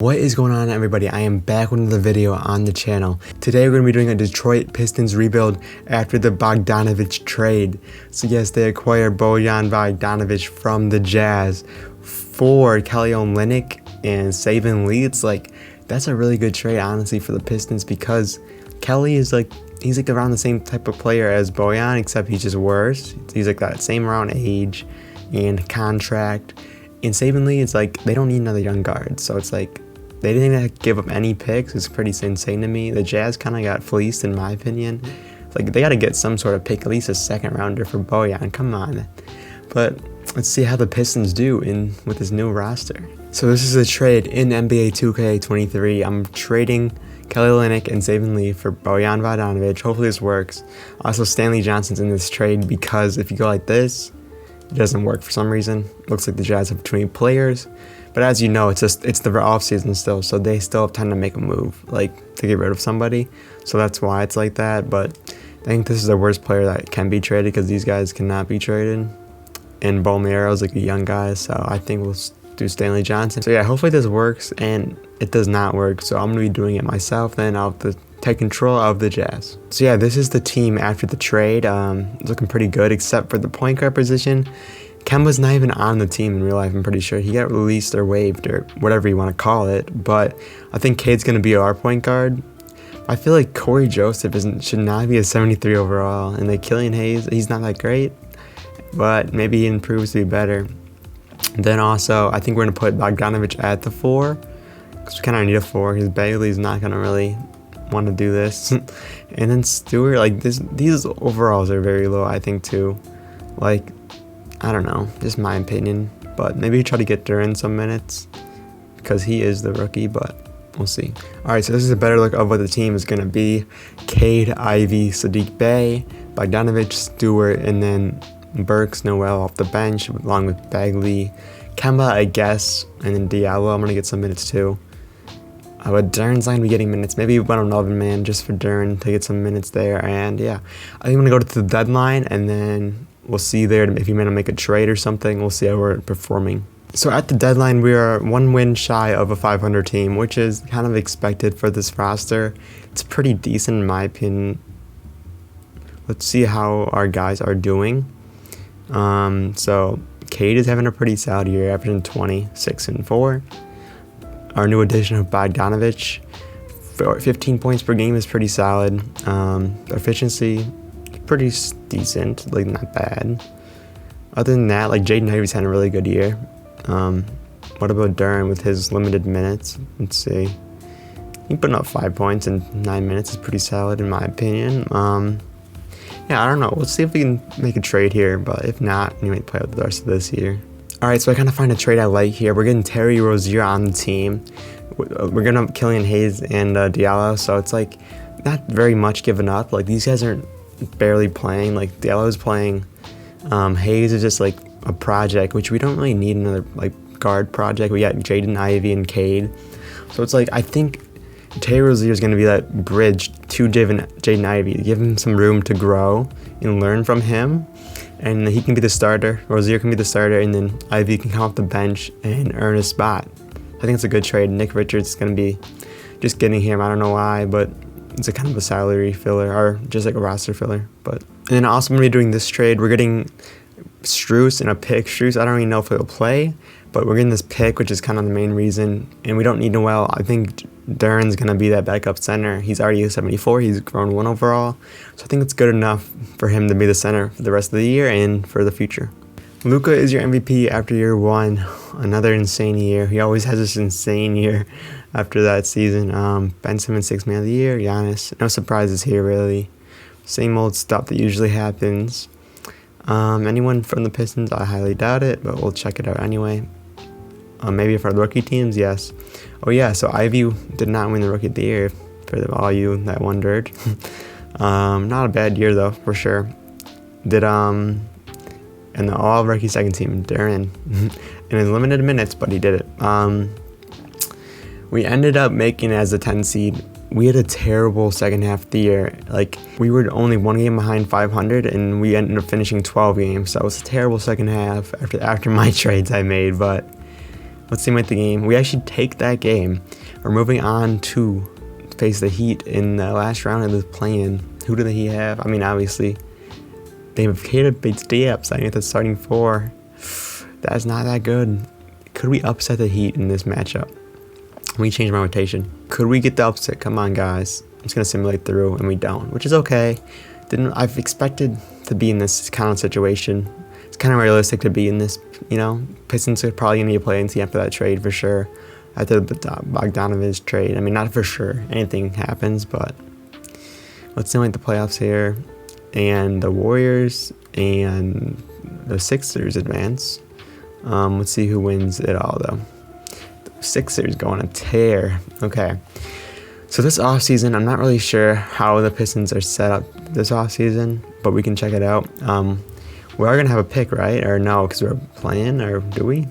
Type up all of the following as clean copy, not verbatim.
What is going on, everybody? I am back with another video on the channel. Today we're going to be doing a Detroit Pistons rebuild after the Bogdanovic trade. So yes, they acquired Bojan Bogdanovic from the Jazz for Kelly Olynyk and Saben Lee. It's like, that's a really good trade, honestly, for the Pistons, because Kelly is he's around the same type of player as Bojan, except he's just worse. He's like that same around age and contract. And Saben Lee, it's like they don't need another young guard, so it's like they didn't give up any picks. It's pretty insane to me. The Jazz kind of got fleeced, in my opinion. It's like they got to get some sort of pick, at least a second rounder for Bojan. Come on. But let's see how the Pistons do with this new roster. So this is a trade in NBA 2K23. I'm trading Kelly Olynyk and Saben Lee for Bojan Bogdanovic. Hopefully this works. Also, Stanley Johnson's in this trade, because if you go like this, it doesn't work for some reason. Looks like the Jazz have too many players. But as you know, it's the offseason still, so they still have time to make a move, like to get rid of somebody. So that's why it's like that. But I think this is the worst player that can be traded, because these guys cannot be traded. And Bolmero is like a young guy, so I think we'll do Stanley Johnson. So yeah, hopefully this works, and it does not work. So I'm gonna be doing it myself. Then I'll have to take control of the Jazz. So yeah, this is the team after the trade. It's looking pretty good, except for the point guard position. Kemba's not even on the team in real life, I'm pretty sure. He got released or waived or whatever you want to call it. But I think Cade's going to be our point guard. I feel like Corey Joseph should not be a 73 overall. And like Killian Hayes, he's not that great, but maybe he improves to be better. And then also, I think we're going to put Bogdanovic at the 4, because we kind of need a 4, because Bailey's not going to really want to do this. And then Stewart, like these overalls are very low, I think, too. Like, I don't know, just my opinion, but maybe try to get Duran some minutes, because he is the rookie, but we'll see. Alright, so this is a better look of what the team is going to be. Cade, Ivy, Sadiq Bey, Bogdanovic, Stewart, and then Burks, Noel off the bench, along with Bagley, Kemba, I guess, and then Diallo. I'm going to get some minutes too. But Duran's not going to be getting minutes. Maybe 111 man just for Duran to get some minutes there. And yeah, I think I'm going to go to the deadline, and then we'll see there if he's going to make a trade or something. We'll see how we're performing. So at the deadline, we are 1 win shy of a 500 team, which is kind of expected for this roster. It's pretty decent in my opinion. Let's see how our guys are doing. So Cade is having a pretty solid year, averaging 20, 6 and 4. Our new addition of Bogdanovic, 15 points per game is pretty solid. Efficiency, pretty decent, like not bad. Other than that, like Jaden Ivey's had a really good year. What about Duran with his limited minutes? Let's see. He putting up 5 points in 9 minutes is pretty solid in my opinion. Yeah, I don't know. We'll see if we can make a trade here, but if not, we might play out the rest of this year. Alright, so I kind of find a trade I like here. We're getting Terry Rozier on the team. We're going to have Killian Hayes and Diallo, so it's like not very much given up. Like these guys aren't barely playing. Like Diallo's playing. Hayes is just like a project, which we don't really need another like guard project. We got Jaden Ivey and Cade. So it's like I think Terry Rozier is going to be that bridge to Jaden Ivey, give him some room to grow and learn from him. And he can be the starter. Rozier can be the starter, and then Ivy can come off the bench and earn a spot. I think it's a good trade. Nick Richards is going to be just getting him. I don't know why, but it's a kind of a salary filler, or just like a roster filler. And then also when we're doing this trade, we're getting Strus and a pick. Strus, I don't even know if he'll play, but we're getting this pick, which is kind of the main reason. And we don't need Noel. I think Duran's going to be that backup center. He's already a 74. He's grown 1 overall. So I think it's good enough for him to be the center for the rest of the year and for the future. Luka is your MVP after year 1. Another insane year. He always has this insane year after that season. Ben Simmons 6th man of the year. Giannis. No surprises here, really. Same old stuff that usually happens. Anyone from the Pistons? I highly doubt it, but we'll check it out anyway. Maybe for the rookie teams, yes. Oh yeah, so Ivy did not win the Rookie of the Year, for all you that wondered. Not a bad year though, for sure. Did and the all rookie second team, Duran, in his limited minutes, but he did it. We ended up making it as a 10 seed. We had a terrible second half of the year. Like we were only 1 game behind 500, and we ended up finishing 12 games. So it was a terrible second half after my trades I made, but Let's simulate the game. We actually take that game. We're moving on to face the Heat in the last round of the play-in. Who do the Heat have? I mean, obviously, they have Caleb Bates-Diop. I think that's starting 4. That's not that good. Could we upset the Heat in this matchup? Let me change my rotation. Could we get the upset? Come on, guys. I'm just going to simulate through, and we don't, which is okay. I've expected to be in this kind of situation. It's kind of realistic to be in this, you know. Pistons are probably going to be a play-in team after that trade for sure. After the Bogdanovic trade. I mean, not for sure. Anything happens, but let's simulate the playoffs here. And the Warriors and the Sixers advance. Let's see who wins it all, though. The Sixers go on a tear. Okay. So this offseason, I'm not really sure how the Pistons are set up this offseason, but we can check it out. We are going to have a pick, right? Or no, because we're playing, or do we?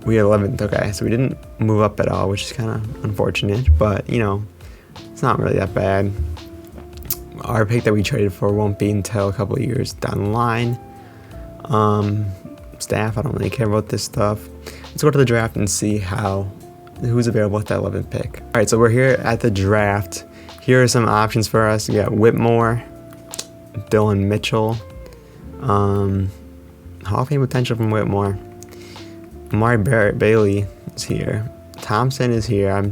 We had 11th, okay. So we didn't move up at all, which is kind of unfortunate, but, you know, it's not really that bad. Our pick that we traded for won't be until a couple of years down the line. Staff, I don't really care about this stuff. Let's go to the draft and see who's available with that 11th pick. All right, so we're here at the draft. Here are some options for us. We got Whitmore, Dylan Mitchell, Hall of Fame potential from Whitmore. Amari Bailey is here. Thompson is here. I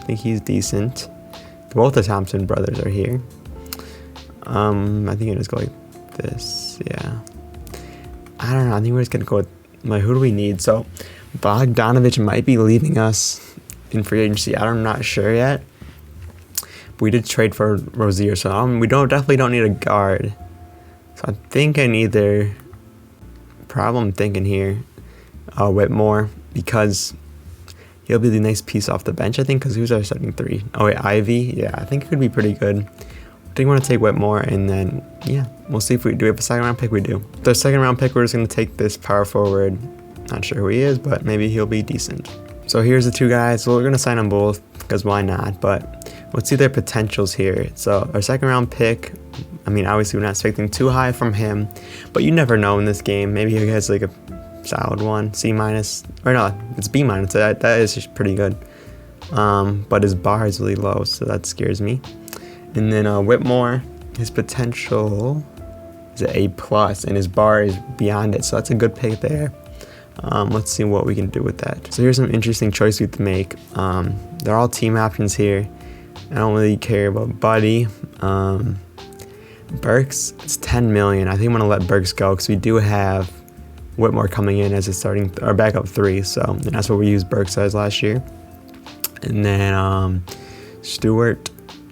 think he's decent. Both the Thompson brothers are here. I think it just go like this. Yeah. I don't know. I think we're just gonna go with who do we need? So Bogdanovic might be leaving us in free agency. I'm not sure yet. But we did trade for Rozier, so we definitely don't need a guard. So I think I need their problem thinking here. Whitmore, because he'll be the nice piece off the bench, I think, because who's our starting 3? Oh, wait, Ivy? Yeah, I think it could be pretty good. I think we want to take Whitmore, and then, yeah, we'll see if we have a second round pick. We do. The second round pick, we're just going to take this power forward. Not sure who he is, but maybe he'll be decent. So here's the 2 guys. So we're going to sign them both, because why not? But let's see their potentials here. So our second round pick, I mean, obviously we're not expecting too high from him, but you never know in this game. Maybe he has like a solid 1, C-, or no, it's B-. That is just pretty good. But his bar is really low, so that scares me. And then Whitmore, his potential is an A+, and his bar is beyond it, so that's a good pick there. Let's see what we can do with that. So here's some interesting choices we have to make. They're all team options here. I don't really care about Buddy. Burks, it's $10 million. I think I'm gonna let Burks go because we do have Whitmore coming in as a starting or backup 3, so and that's what we used Burks as last year. And then Stewart,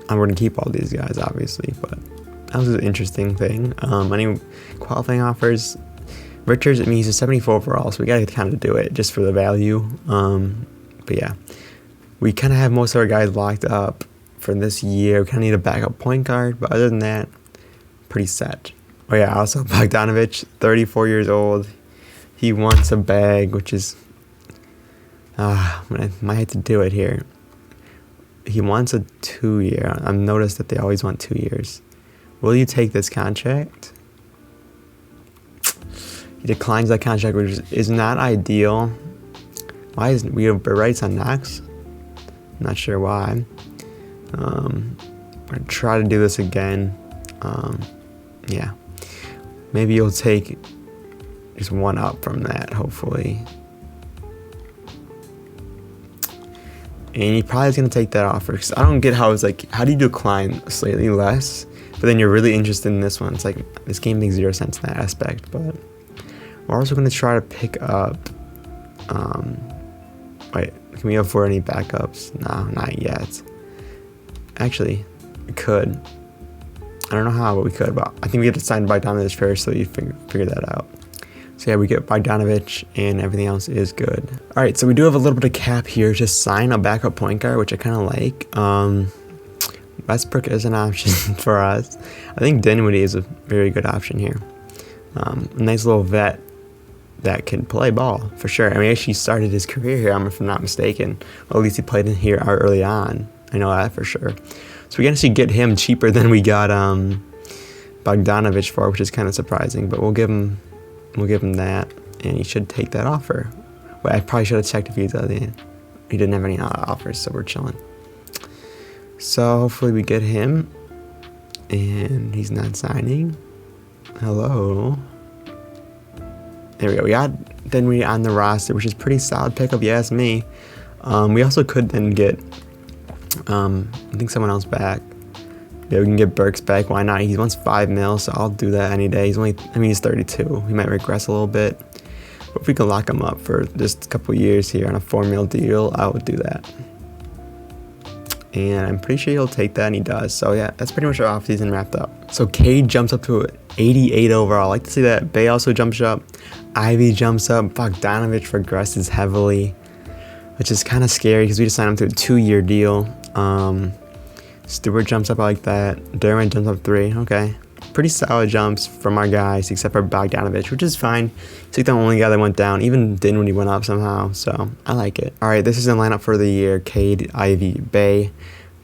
I'm going to keep all these guys obviously, but that was an interesting thing. Any qualifying offers? Richards, I mean, he's a 74 overall, so we got to kind of do it just for the value. But yeah, we kind of have most of our guys locked up for this year. We kind of need a backup point guard, but other than that, pretty set. Oh yeah, also Bogdanovic, 34 years old. He wants a bag, which is, I might have to do it here. He wants a 2-year. I've noticed that they always want 2 years. Will you take this contract? He declines that contract, which is not ideal. Why isn't we have rights on Knox? I'm not sure why. I'm gonna try to do this again. Yeah. Maybe you'll take just 1 up from that, hopefully. And he probably is going to take that offer. Because I don't get how it's like, how do you decline slightly less, but then you're really interested in this one? It's like, this game makes 0 sense in that aspect. But we're also going to try to pick up, wait, can we afford any backups? No, not yet. Actually, we could. I don't know how, but we could. But I think we have to sign Bogdanovic first, so you figure that out. So yeah, we get Bogdanovic, and everything else is good. All right, so we do have a little bit of cap here to sign a backup point guard, which I kind of like. Westbrook is an option for us. I think Dinwiddie is a very good option here. A nice little vet that can play ball, for sure. I mean, he actually started his career here, if I'm not mistaken. Or at least he played in here early on. I know that for sure. So we can actually get him cheaper than we got Bogdanovic for, which is kind of surprising. But we'll give him that, and he should take that offer. Wait, I probably should have checked if he didn't have any offers, so we're chilling. So hopefully we get him, and he's not signing. Hello. There we go. We got Dinwiddie on the roster, which is pretty solid pickup, you ask me. We also could then get, I think someone else back. Yeah, we can get Burks back. Why not? He wants $5 million, so I'll do that any day. He's 32. He might regress a little bit. But if we can lock him up for just a couple years here on a $4 million deal, I would do that. And I'm pretty sure he'll take that, and he does. So yeah, that's pretty much our offseason wrapped up. So Cade jumps up to 88 overall. I like to see that. Bay also jumps up. Ivy jumps up. Bogdanovic regresses heavily, which is kind of scary because we just signed him to a 2-year deal. Stewart jumps up, I like that. Durant jumps up 3. Okay. Pretty solid jumps from our guys, except for Bogdanovic, which is fine. He's like the only guy that went down. Even Dinwiddie went up somehow, so I like it. All right, this is the lineup for the year. Cade, Ivy, Bay,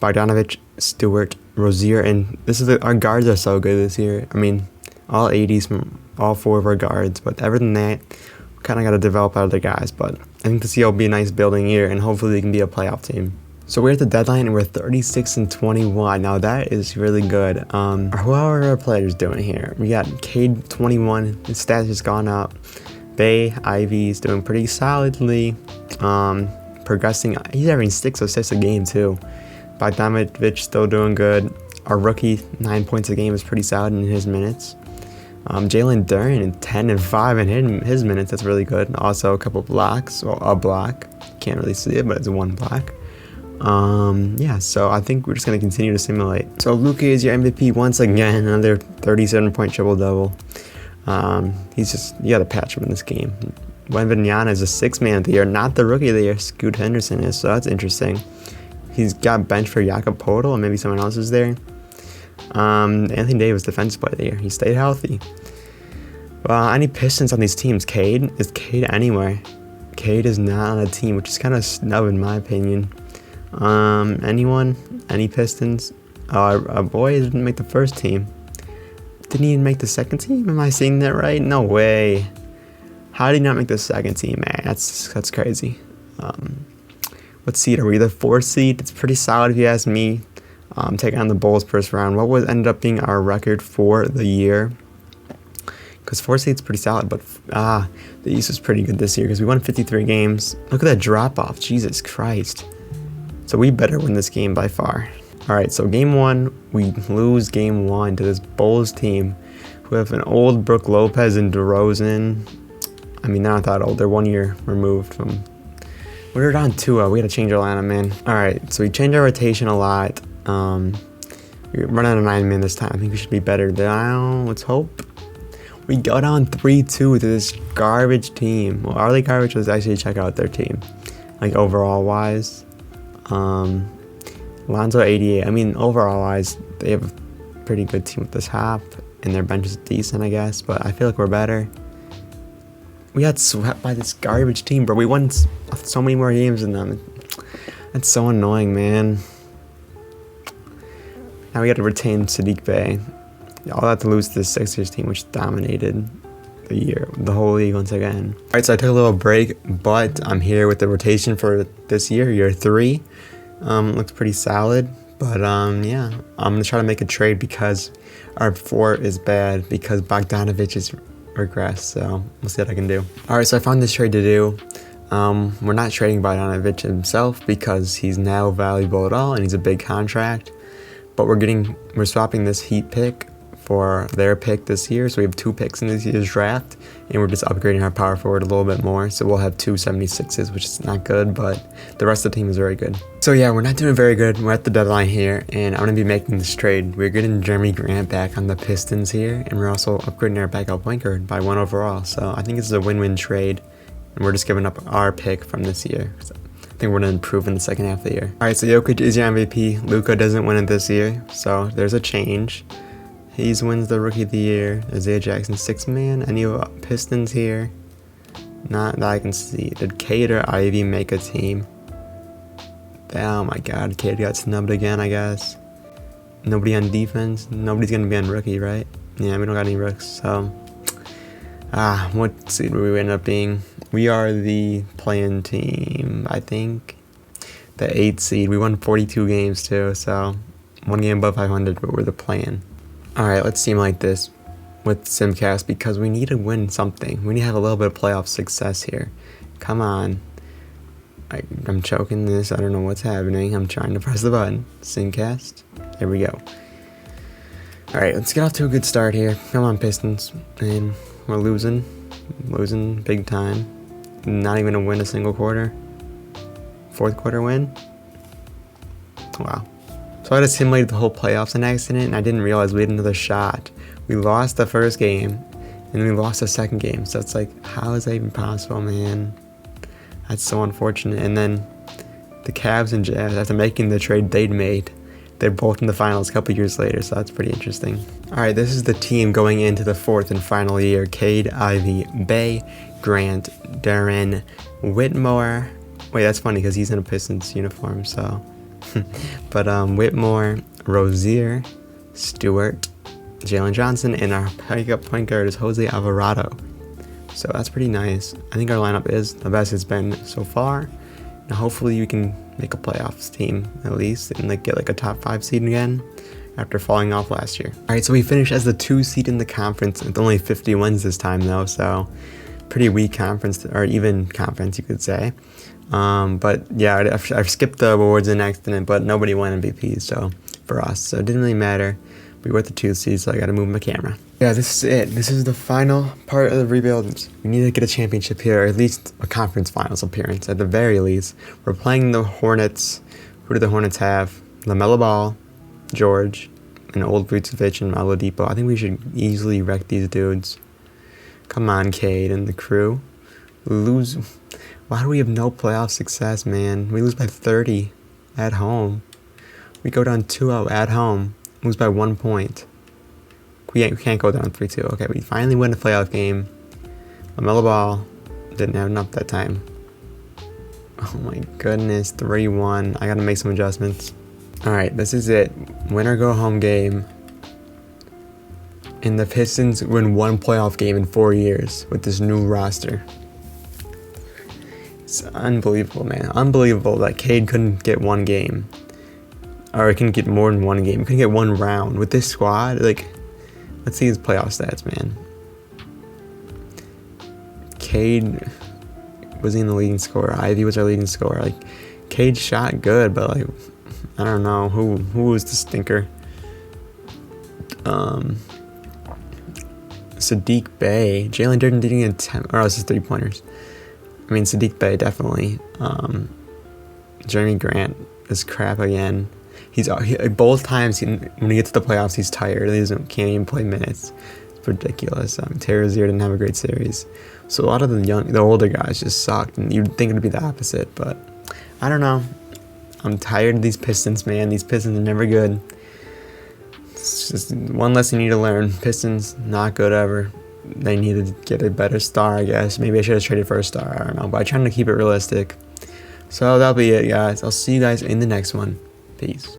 Bogdanovic, Stewart, Rozier, and our guards are so good this year. I mean, all 80s from all 4 of our guards, but other than that, we kind of got to develop other guys. But I think this year will be a nice building year, and hopefully they can be a playoff team. So we're at the deadline, and we're 36-21. Now that is really good. Who are our players doing here? We got Cade 21. His stats just gone up. Bay, Ivy's doing pretty solidly. Progressing. He's averaging 6 assists a game too. Bogdanovic still doing good. Our rookie 9 points a game is pretty solid in his minutes. Jalen Duren 10 and 5 in his minutes. That's really good. Also a couple blocks, or a block. Can't really see it, but it's 1 block. Yeah, so I think we're just going to continue to simulate. So Luka is your MVP once again, another 37-point triple-double. You got to patch him in this game. Wembanyama is a 6th man of the year, not the rookie of the year. Scoot Henderson is, so that's interesting. He's got bench for Jakob Poeltl, and maybe someone else is there. Anthony Davis, defensive player of the year. He stayed healthy. Well, any Pistons on these teams? Cade? Is Cade anywhere? Cade is not on a team, which is kind of snub in my opinion. Anyone? Any Pistons? Our boy didn't make the first team. Didn't he even make the second team? Am I seeing that right? No way. How did he not make the second team, man? That's crazy. What seed are we? The 4th seed. It's pretty solid if you ask me. Taking on the Bulls first round. What ended up being our record for the year? Because 4th seed's pretty solid, but the East was pretty good this year because we won 53 games. Look at that drop off. Jesus Christ. So we better win this game by far. All right, so game 1, we lose game 1 to this Bulls team who have an old Brook Lopez and DeRozan. I mean, they're not that old. They're 1 year removed from. We were down 2-0. We got to change our lineup, man. All right, so we changed our rotation a lot. We're running out of 9-man this time. I think we should be better now. Let's hope. We go down 3-2 to this garbage team. Well, are they garbage? Let's actually check out their team, like overall wise. Lonzo 88. I mean, overall wise, they have a pretty good team at the top, and their bench is decent, I guess. But I feel like we're better. We got swept by this garbage team, bro. We won so many more games than them. That's so annoying, man. Now we got to retain Sadiq Bey. All that to lose to the Sixers team, which dominated the whole league once again. All right, so I took a little break, but I'm here with the rotation for this year 3. Looks pretty solid, but yeah, I'm gonna try to make a trade because our 4 is bad because Bogdanovic is regressed. So we'll see what I can do. All right, so I found this trade to do. We're not trading Bogdanovic himself because he's now valuable at all and he's a big contract. But we're swapping this Heat pick for their pick this year. So we have 2 picks in this year's draft, and we're just upgrading our power forward a little bit more. So we'll have 2 76s, which is not good, but the rest of the team is very good. So yeah, we're not doing very good. We're at the deadline here, and I'm going to be making this trade. We're getting Jeremy Grant back on the Pistons here, and we're also upgrading our backup point guard by 1 overall. So I think it's a win-win trade, and we're just giving up our pick from this year. So I think we're going to improve in the second half of the year. All right, so Jokic is your MVP. Luka doesn't win it this year, so there's a change. He wins the Rookie of the Year. Isaiah Jackson, 6th man. Any Pistons here? Not that I can see. Did Cade or Ivy make a team? Oh my god, Cade got snubbed again, I guess. Nobody on defense. Nobody's going to be on Rookie, right? Yeah, we don't got any rooks, so. What seed would we end up being? We are the play-in team, I think. The 8th seed. We won 42 games too, so 1 game above 500, but we're the play-in. Alright, let's simulate this with Simcast because we need to win something. We need to have a little bit of playoff success here. Come on. I'm choking this. I don't know what's happening. I'm trying to press the button. Simcast. There we go. Alright, let's get off to a good start here. Come on, Pistons. And we're losing. Losing big time. Not even to win a single quarter. 4th quarter win. Wow. So I just simulated the whole playoffs on accident, and I didn't realize we had another shot. We lost the first game, and then we lost the second game. So it's like, how is that even possible, man? That's so unfortunate. And then the Cavs and Jazz, after making the trade they'd made, they're both in the finals a couple years later, so that's pretty interesting. Alright, this is the team going into the 4th and final year. Cade, Ivy, Bay, Grant, Darren, Whitmore. Wait, that's funny because he's in a Pistons uniform, so. But Whitmore, Rozier, Stewart, Jalen Johnson, and our backup point guard is Jose Alvarado. So that's pretty nice. I think our lineup is the best it's been so far. Now hopefully we can make a playoffs team at least and get a top 5 seed again after falling off last year. Alright, so we finished as the 2 seed in the conference with only 50 wins this time though, so pretty weak conference, or even conference you could say. But yeah, I've skipped the awards in accident, but nobody won MVP, so for us, so it didn't really matter. We were at the 2 seed, so I gotta move my camera. Yeah, this is it. This is the final part of the rebuild. We need to get a championship here, or at least a conference finals appearance, at the very least. We're playing the Hornets. Who do the Hornets have? LaMelo Ball, George, and Old Vucevic and Oladipo. I think we should easily wreck these dudes. Come on, Cade and the crew. Lose. Why do we have no playoff success, man? We lose by 30 at home. We go down 2-0 at home. Lose by 1 point. We can't go down 3-2. Okay, we finally win a playoff game. LaMelo Ball didn't have enough that time. Oh my goodness, 3-1. I gotta make some adjustments. Alright, this is it. Win or go home game. And the Pistons win 1 playoff game in 4 years with this new roster. It's unbelievable, man. Unbelievable that Cade couldn't get 1 game. Or he couldn't get more than 1 game. He couldn't get 1 round. With this squad, let's see his playoff stats, man. Cade was in the leading scorer. Ivy was our leading scorer. Cade shot good, but I don't know who was the stinker. Sadiq Bey, Jalen Durden didn't even attempt, or else it's 3-pointers. I mean, Sadiq Bey definitely. Jeremy Grant is crap again. Both times when he gets to the playoffs, he's tired. He can't even play minutes. It's ridiculous. Terry Rozier didn't have a great series, so a lot of the older guys just sucked, and you'd think it'd be the opposite, but I don't know. I'm tired of these Pistons, man. These Pistons are never good. It's just one lesson you need to learn. Pistons, not good ever. They need to get a better star, I guess. Maybe I should have traded for a star. I don't know, but I'm trying to keep it realistic. So that'll be it, guys. I'll see you guys in the next one. Peace.